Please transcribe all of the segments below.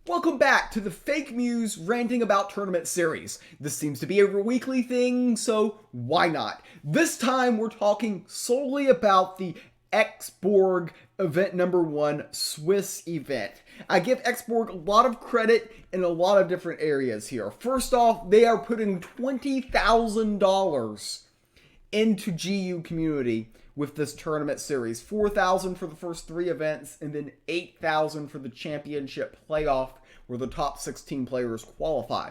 Welcome back to the FakeMews ranting about tournament series. This seems to be a weekly thing, so why not? This time we're talking solely about the Xborg event number 1 Swiss event. I give Xborg a lot of credit in a lot of different areas here. First off, they are putting $20,000 into GU community with this tournament series. $4,000 for the first 3 events, and then $8,000 for the championship playoff where the top 16 players qualify.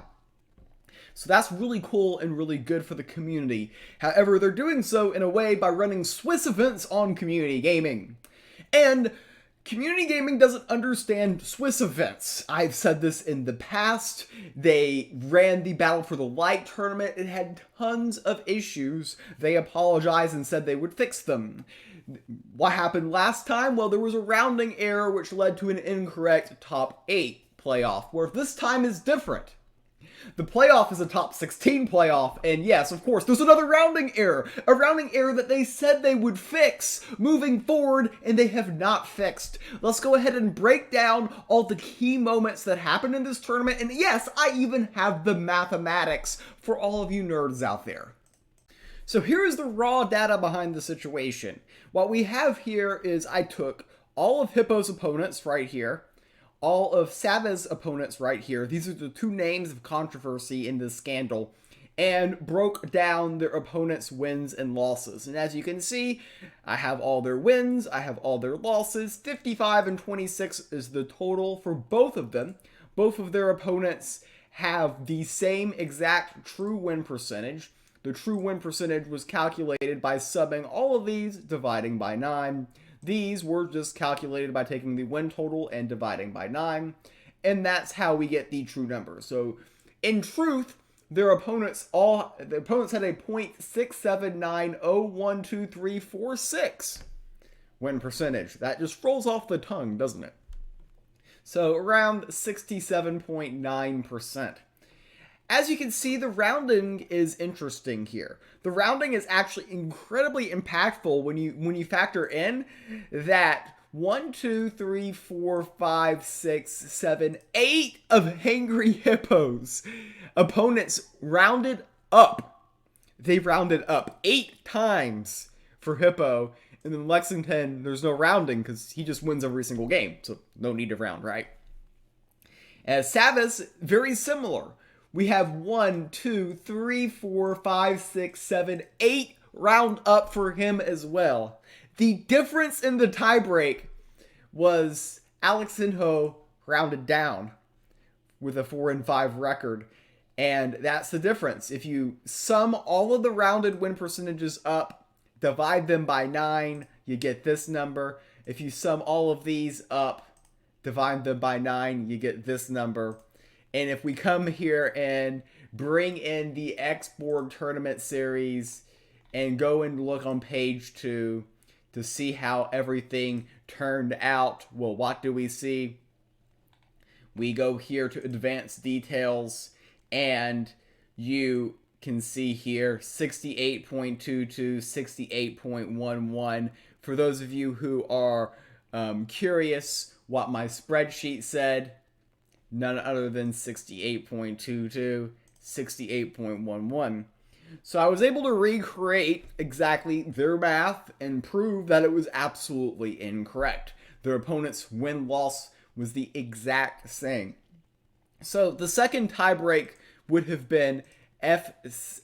So that's really cool and really good for the community. However, they're doing so in a way by running Swiss events on community gaming. And community gaming doesn't understand Swiss events. I've said this in the past. They ran the Battle for the Light tournament. It had tons of issues. They apologized and said they would fix them. What happened last time? Well, there was a rounding error which led to an incorrect top 8 playoff, where this time is different. The playoff is a top 16 playoff, and yes, of course, there's another rounding error. A rounding error that they said they would fix moving forward, and they have not fixed. Let's go ahead and break down all the key moments that happened in this tournament, and yes, I even have the mathematics for all of you nerds out there. So here is the raw data behind the situation. What we have here is I took all of Hippo's opponents right here, all of Sava's opponents right here. These are the 2 names of controversy in this scandal, and broke down their opponents' wins and losses. And as you can see, I have all their wins, I have all their losses. 55 and 26 is the total for both of them. Both of their opponents have the same exact true win percentage. The true win percentage was calculated by subbing all of these, dividing by 9. These were just calculated by taking the win total and dividing by 9. And that's how we get the true number. So, in truth, their opponents had a .679012346 win percentage. That just rolls off the tongue, doesn't it? So, around 67.9%. As you can see, the rounding is interesting here. The rounding is actually incredibly impactful when you factor in that 1, 2, 3, 4, 5, 6, 7, 8 of Hangry Hippo's opponents rounded up. They rounded up 8 times for Hippo. And then Lexington, there's no rounding because he just wins every single game. So no need to round, right? As Savas, very similar. We have 1, 2, 3, 4, 5, 6, 7, 8 round up for him as well. The difference in the tiebreak was Alex Sinho rounded down with a 4 and 5 record. And that's the difference. If you sum all of the rounded win percentages up, divide them by 9, you get this number. If you sum all of these up, divide them by 9, you get this number. And if we come here and bring in the Xborg tournament series and go and look on page 2 to see how everything turned out, well, what do we see? We go here to advanced details, and you can see here 68.22, 68.11. For those of you who are curious what my spreadsheet said, none other than 68.22, 68.11. So I was able to recreate exactly their math and prove that it was absolutely incorrect. Their opponent's win-loss was the exact same. So the second tiebreak would have been SC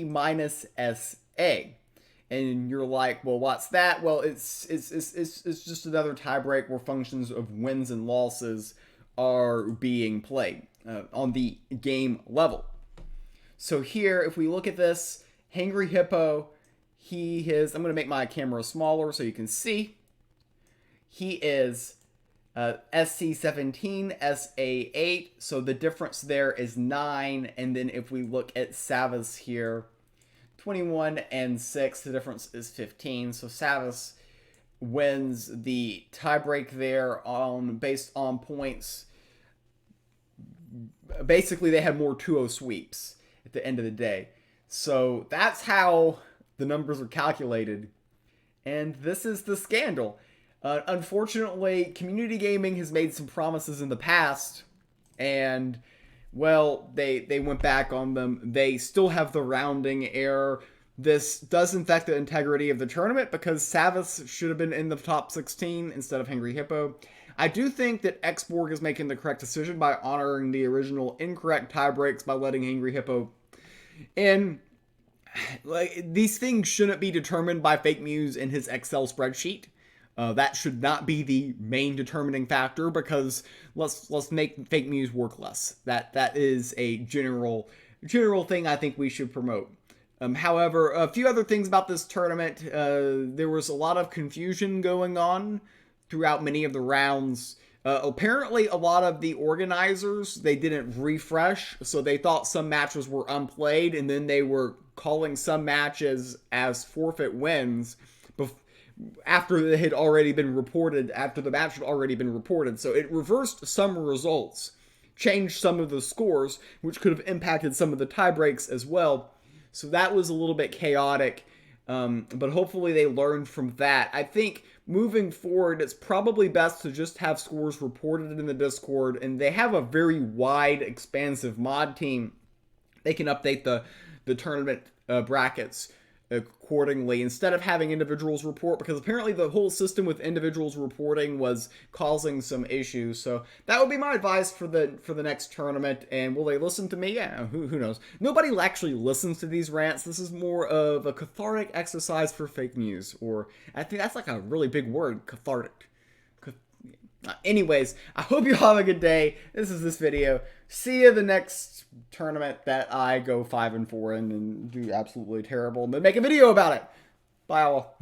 minus SA. And you're like, well, what's that? Well, it's just another tiebreak where functions of wins and losses are being played on the game level. So here, if we look at this, Hangry Hippo, I'm going to make my camera smaller so you can see. He is SC17, SA8, so the difference there is 9. And then if we look at Savas here, 21 and 6, the difference is 15. So Savas wins the tiebreak there based on points. Basically, they had more 2-0 sweeps at the end of the day. So that's how the numbers are calculated. And this is the scandal. Unfortunately, community gaming has made some promises in the past, and well, they went back on them. They still have the rounding error. This does affect the integrity of the tournament because Savas should have been in the top 16 instead of Hungry Hippo. I do think that Xborg is making the correct decision by honoring the original incorrect tie breaks by letting Hungry Hippo in. Like, these things shouldn't be determined by FakeMews in his Excel spreadsheet. That should not be the main determining factor because let's make FakeMews work less. That is a general thing I think we should promote. However, a few other things about this tournament. There was a lot of confusion going on throughout many of the rounds. Apparently, a lot of the organizers, they didn't refresh, so they thought some matches were unplayed, and then they were calling some matches as forfeit wins after they had already been reported, after the match had already been reported. So it reversed some results, changed some of the scores, which could have impacted some of the tie breaks as well. So that was a little bit chaotic, but hopefully they learned from that. I think moving forward, it's probably best to just have scores reported in the Discord, and they have a very wide, expansive mod team. They can update the tournament brackets accordingly instead of having individuals report, because apparently the whole system with individuals reporting was causing some issues. So that would be my advice for the next tournament. And will they listen to me? Yeah, who knows. Nobody actually listens to these rants. This is more of a cathartic exercise for FakeMews, or I think that's like a really big word, cathartic. Anyways, I hope you have a good day. This is this video. See you the next tournament that I go 5-4 in and do absolutely terrible, but make a video about it. Bye all.